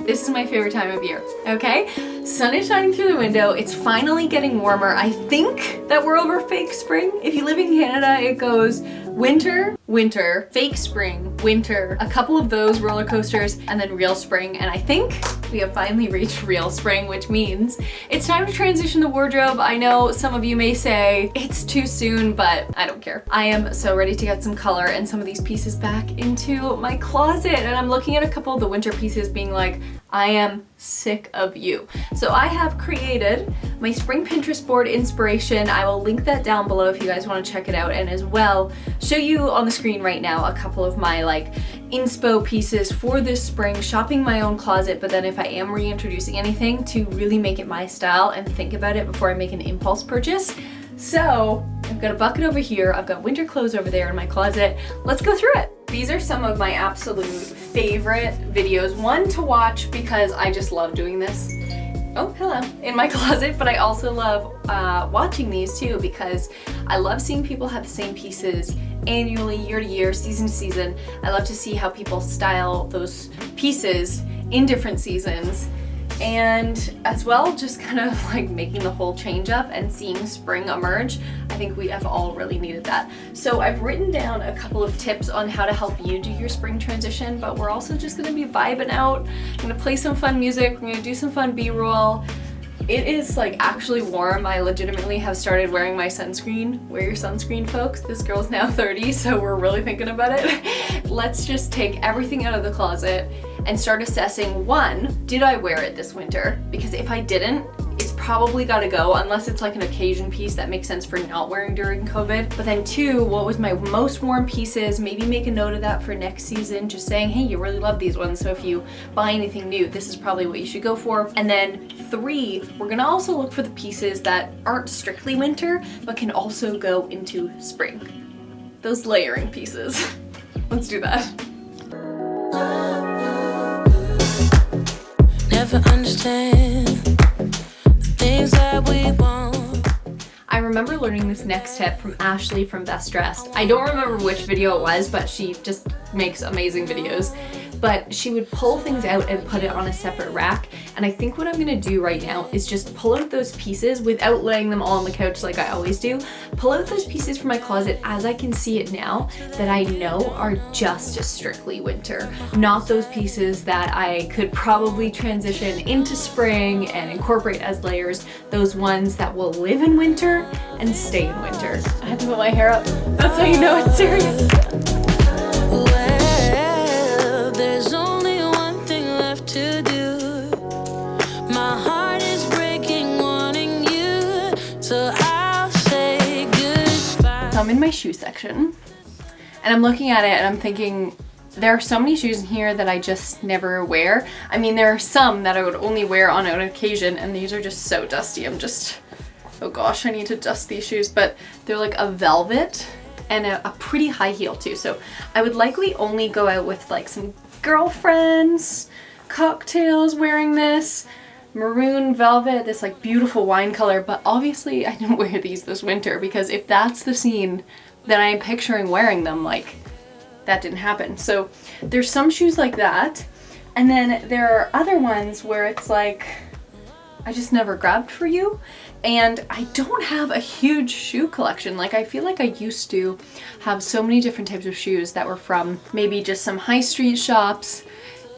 This is my favorite time of year, okay? Sun is shining through the window. It's finally getting warmer. I think that we're over fake spring. If you live in Canada, it goes winter, winter, fake spring, winter, a couple of those roller coasters, and then real spring. And I think we have finally reached real spring, which means it's time to transition the wardrobe. I know some of you may say it's too soon, but I don't care. I am so ready to get some color and some of these pieces back into my closet. And I'm looking at a couple of the winter pieces being like, I am sick of you. So I have created my spring Pinterest board inspiration. I will link that down below if you guys want to check it out, and as well show you on the screen right now a couple of my like inspo pieces for this spring, shopping my own closet, but then if I am reintroducing anything, to really make it my style and think about it before I make an impulse purchase. So I've got a bucket over here, I've got winter clothes over there in my closet. Let's go through it. These are some of my absolute favorite videos. One, to watch because I just love doing this. Oh, hello. In my closet, but I also love watching these too because I love seeing people have the same pieces annually, year to year, season to season. I love to see how people style those pieces in different seasons, and as well just kind of like making the whole change up and seeing spring emerge. I think we have all really needed that. So I've written down a couple of tips on how to help you do your spring transition, but we're also just gonna be vibing out. I'm gonna play some fun music, we're gonna do some fun B-roll. It is like actually warm. I legitimately have started wearing my sunscreen. Wear your sunscreen, folks. This girl's now 30, so we're really thinking about it. Let's just take everything out of the closet and start assessing, one, did I wear it this winter? Because if I didn't, it's probably gotta go, unless it's like an occasion piece that makes sense for not wearing during COVID. But then two, what was my most worn pieces? Maybe make a note of that for next season, just saying, hey, you really love these ones, so if you buy anything new, this is probably what you should go for. And then three, we're gonna also look for the pieces that aren't strictly winter, but can also go into spring. Those layering pieces. Let's do that. Never understand the things that we want. I remember learning this next tip from Ashley from Best Dressed. I don't remember which video it was, but she just makes amazing videos. But she would pull things out and put it on a separate rack. And I think what I'm gonna do right now is just pull out those pieces without laying them all on the couch like I always do. Pull out those pieces from my closet as I can see it now that I know are just strictly winter. Not those pieces that I could probably transition into spring and incorporate as layers. Those ones that will live in winter and stay in winter. I had to put my hair up. That's how you know it's serious. There's only one thing left to do. My heart is breaking, wanting you, so I'll say goodbye. I'm in my shoe section, and I'm looking at it and I'm thinking, there are so many shoes in here that I just never wear. I mean, there are some that I would only wear on an occasion, and these are just so dusty. I'm just, oh gosh, I need to dust these shoes, but they're like a velvet and a pretty high heel too. So I would likely only go out with like some girlfriends, cocktails wearing this, maroon velvet, this like beautiful wine color, but obviously I didn't wear these this winter because if that's the scene that I'm picturing wearing them, like that didn't happen. So there's some shoes like that, and then there are other ones where it's like, I just never grabbed for you. And I don't have a huge shoe collection. Like I feel like I used to have so many different types of shoes that were from maybe just some high street shops,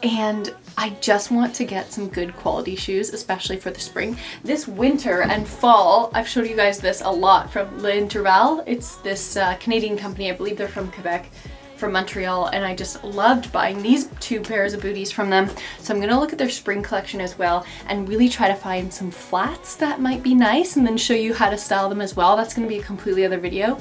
and I just want to get some good quality shoes, especially for the spring. This winter and fall, I've showed you guys this a lot from L'Intervalle. It's this Canadian company, I believe they're from Quebec, from Montreal, and I just loved buying these two pairs of booties from them. So I'm gonna look at their spring collection as well and really try to find some flats that might be nice and then show you how to style them as well. That's gonna be a completely other video.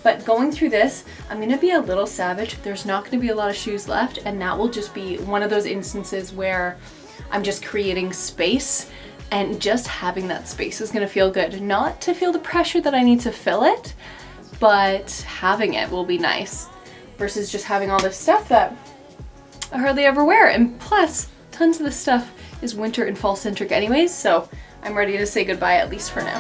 But going through this, I'm gonna be a little savage. There's not gonna be a lot of shoes left, and that will just be one of those instances where I'm just creating space, and just having that space is gonna feel good. Not to feel the pressure that I need to fill it, but having it will be nice. Versus just having all this stuff that I hardly ever wear. And plus, tons of this stuff is winter and fall centric anyways, so I'm ready to say goodbye, at least for now.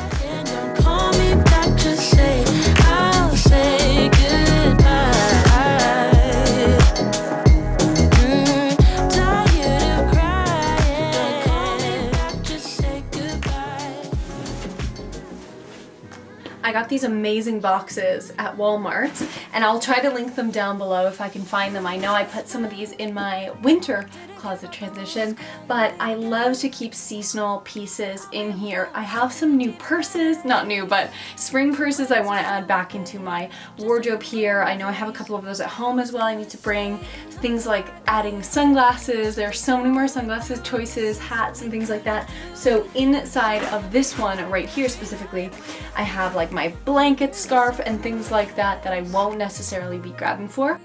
I got these amazing boxes at Walmart, and I'll try to link them down below if I can find them. I know I put some of these in my winter closet transition, but I love to keep seasonal pieces in here. I have some new purses, not new, but spring purses I want to add back into my wardrobe here. I know I have a couple of those at home as well I need to bring. Things like adding sunglasses. There are so many more sunglasses choices, hats, and things like that. So inside of this one right here specifically, I have like my blanket, scarf, and things like that that I won't necessarily be grabbing for.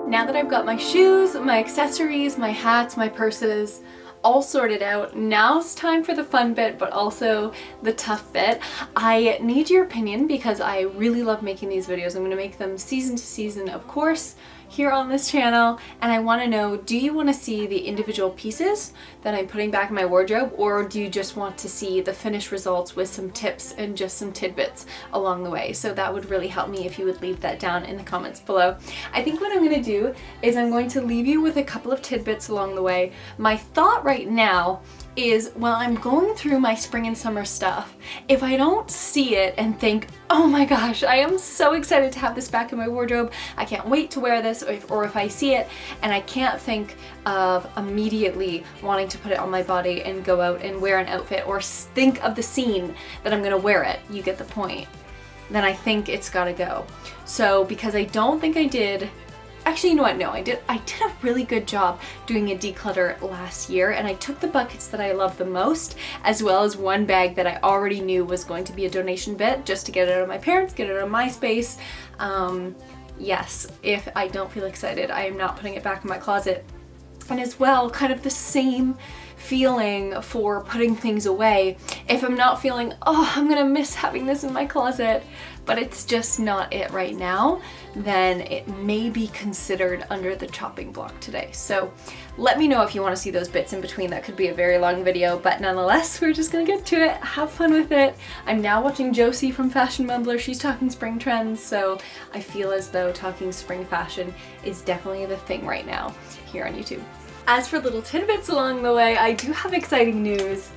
Now that I've got my shoes, my accessories, my hats, my purses all sorted out, now's time for the fun bit, but also the tough bit. I need your opinion because I really love making these videos. I'm going to make them season to season, of course, here on this channel, and I want to know, do you want to see the individual pieces that I'm putting back in my wardrobe, or do you just want to see the finished results with some tips and just some tidbits along the way? So that would really help me if you would leave that down in the comments below. I think what I'm going to do is I'm going to leave you with a couple of tidbits along the way. My thought right now is, while I'm going through my spring and summer stuff, if I don't see it and think, oh my gosh, I am so excited to have this back in my wardrobe, I can't wait to wear this, or if I see it and I can't think of immediately wanting to put it on my body and go out and wear an outfit, or think of the scene that I'm gonna wear it, you get the point, then I think it's gotta go. So because I don't think I did, actually, you know what? No, I did a really good job doing a declutter last year, and I took the buckets that I love the most, as well as one bag that I already knew was going to be a donation bit, just to get it out of my parents, get it out of my space. Yes, if I don't feel excited, I am not putting it back in my closet. And as well, kind of the same feeling for putting things away. If I'm not feeling, oh, I'm gonna miss having this in my closet, but it's just not it right now, then it may be considered under the chopping block today. So let me know if you want to see those bits in between. That could be a very long video, but nonetheless, we're just gonna get to it. Have fun with it. I'm now watching Josie from Fashion Mumbler. She's talking spring trends, so I feel as though talking spring fashion is definitely the thing right now here on YouTube. As for little tidbits along the way, I do have exciting news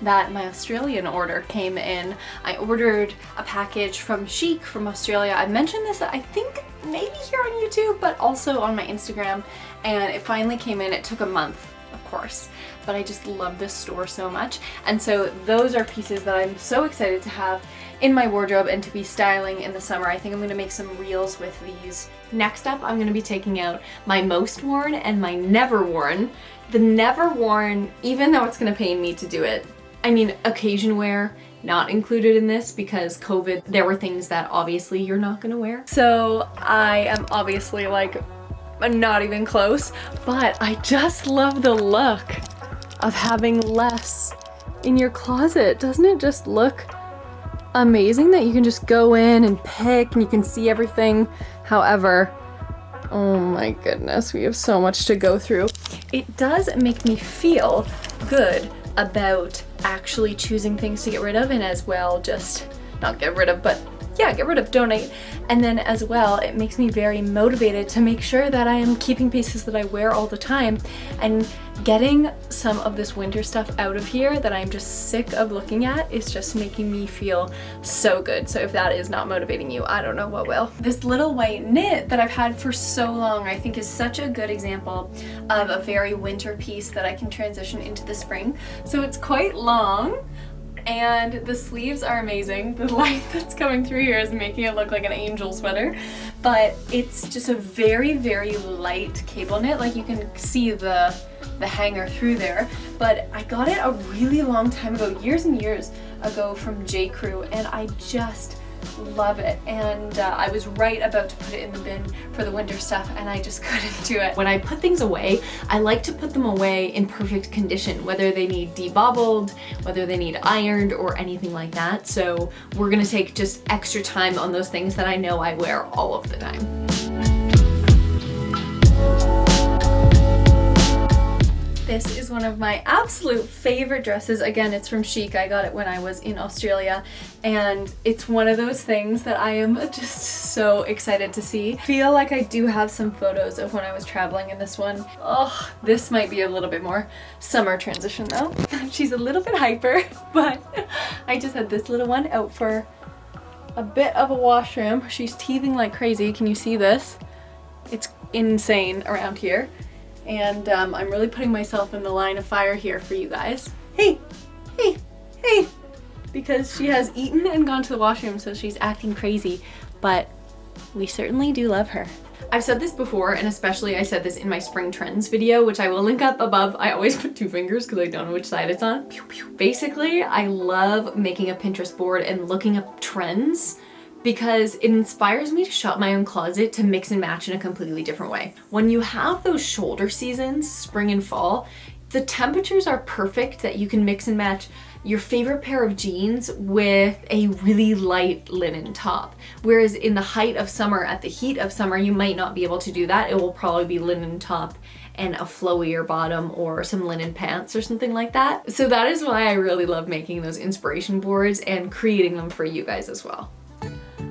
that my Australian order came in. I ordered a package from Chic from Australia. I mentioned this, I think, maybe here on YouTube, but also on my Instagram, and it finally came in. It took a month, of course, but I just love this store so much. And so those are pieces that I'm so excited to have in my wardrobe and to be styling in the summer. I think I'm gonna make some reels with these. Next up, I'm gonna be taking out my most worn and my never worn. The never worn, even though it's gonna pain me to do it, I mean, occasion wear, not included in this because COVID, there were things that obviously you're not gonna wear. So I am obviously like not even close, but I just love the look of having less in your closet. Doesn't it just look amazing that you can just go in and pick and you can see everything? However, oh my goodness, we have so much to go through. It does make me feel good about actually choosing things to get rid of, and as well, just not get rid of, but yeah, get rid of, donate. And then as well, it makes me very motivated to make sure that I am keeping pieces that I wear all the time, and getting some of this winter stuff out of here that I'm just sick of looking at is just making me feel so good. So if that is not motivating you, I don't know what will. This little white knit that I've had for so long, I think is such a good example of a very winter piece that I can transition into the spring. So it's quite long, and the sleeves are amazing. The light that's coming through here is making it look like an angel sweater, but it's just a very, very light cable knit. Like you can see the hanger through there, but I got it a really long time ago, years and years ago from J. Crew, and I just love it. And I was right about to put it in the bin for the winter stuff, and I just couldn't do it. When I put things away, I like to put them away in perfect condition, whether they need debobbled, whether they need ironed, or anything like that. So we're gonna take just extra time on those things that I know I wear all of the time. This is one of my absolute favorite dresses. Again, it's from Chic. I got it when I was in Australia, and it's one of those things that I am just so excited to see. I feel like I do have some photos of when I was traveling in this one. Oh, this might be a little bit more summer transition though. She's a little bit hyper, but I just had this little one out for a bit of a washroom. She's teething like crazy. Can you see this? It's insane around here. And I'm really putting myself in the line of fire here for you guys. Hey, hey, hey! Because she has eaten and gone to the washroom, so she's acting crazy, but we certainly do love her. I've said this before, and especially I said this in my spring trends video, which I will link up above. I always put two fingers because I don't know which side it's on. Pew, pew. Basically, I love making a Pinterest board and looking up trends because it inspires me to shop my own closet to mix and match in a completely different way. When you have those shoulder seasons, spring and fall, the temperatures are perfect that you can mix and match your favorite pair of jeans with a really light linen top. Whereas in the height of summer, at the heat of summer, you might not be able to do that. It will probably be linen top and a flowier bottom or some linen pants or something like that. So that is why I really love making those inspiration boards and creating them for you guys as well.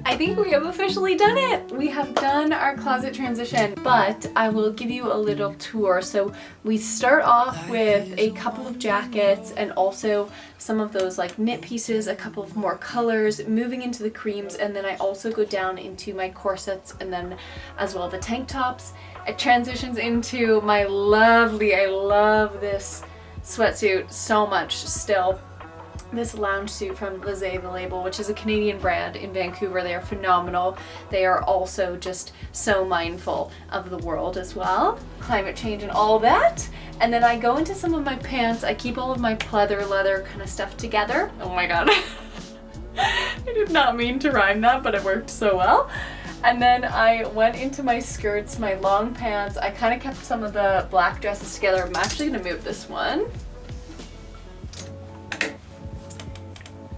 I think we have officially done it. We have done our closet transition, but I will give you a little tour. So we start off with a couple of jackets and also some of those like knit pieces, a couple of more colors, moving into the creams, and then I also go down into my corsets and then as well the tank tops. It transitions into my lovely, I love this sweatsuit so much still. This lounge suit from Lizzie the Label, which is a Canadian brand in Vancouver. They are phenomenal. They are also just so mindful of the world as well. Climate change and all that. And then I go into some of my pants. I keep all of my pleather leather kind of stuff together. Oh my god. I did not mean to rhyme that, but it worked so well. And then I went into my skirts, my long pants. I kind of kept some of the black dresses together. I'm actually going to move this one.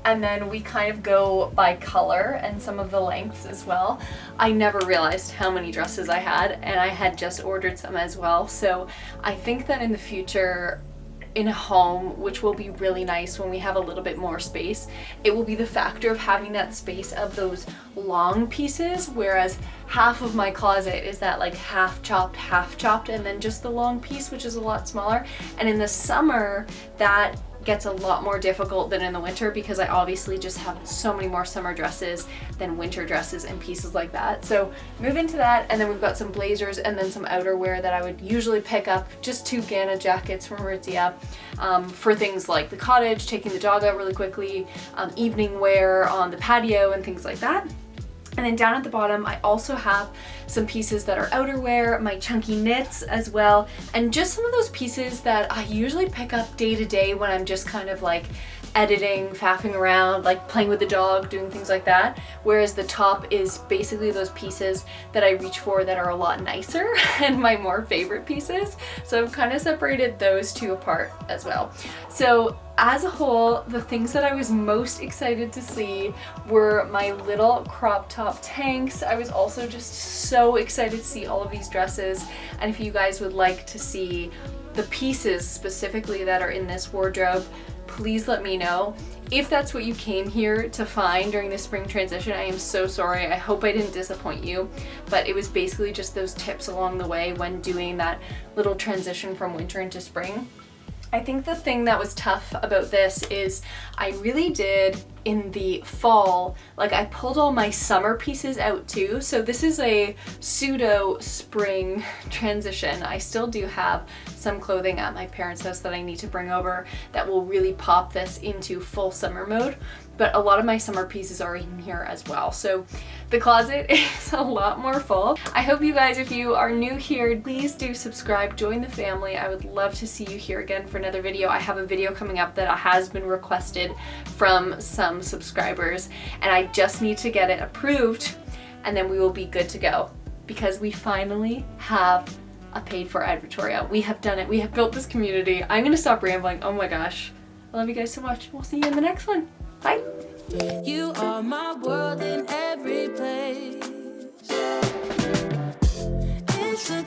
And then we kind of go by color and some of the lengths as well. I never realized how many dresses I had, and I had just ordered some as well. So I think that in the future, in a home, which will be really nice when we have a little bit more space, it will be the factor of having that space of those long pieces, whereas half of my closet is that like half chopped, and then just the long piece, which is a lot smaller. And in the summer, that gets a lot more difficult than in the winter because I obviously just have so many more summer dresses than winter dresses and pieces like that. So move into that, and then we've got some blazers and then some outerwear that I would usually pick up, just 2 Ghana jackets from Aritzia for things like the cottage, taking the dog out really quickly, evening wear on the patio and things like that. And then down at the bottom, I also have some pieces that are outerwear, my chunky knits as well, and just some of those pieces that I usually pick up day to day when I'm just kind of like editing, faffing around, like playing with the dog, doing things like that. Whereas the top is basically those pieces that I reach for that are a lot nicer and my more favorite pieces. So I've kind of separated those two apart as well. So as a whole, the things that I was most excited to see were my little crop top tanks. I was also just so excited to see all of these dresses, and if you guys would like to see the pieces specifically that are in this wardrobe, please let me know. If that's what you came here to find during the spring transition, I am so sorry. I hope I didn't disappoint you, but it was basically just those tips along the way when doing that little transition from winter into spring. I think the thing that was tough about this is I really did in the fall, like I pulled all my summer pieces out too. So this is a pseudo spring transition. I still do have some clothing at my parents' house that I need to bring over that will really pop this into full summer mode. But a lot of my summer pieces are in here as well. So the closet is a lot more full. I hope you guys, if you are new here, please do subscribe, join the family. I would love to see you here again for another video. I have a video coming up that has been requested from some subscribers, and I just need to get it approved, and then we will be good to go because we finally have a paid for ad Victoria. We have done it. We have built this community. I'm gonna stop rambling. Oh my gosh. I love you guys so much. We'll see you in the next one. Bye. You are my world in every place. It's a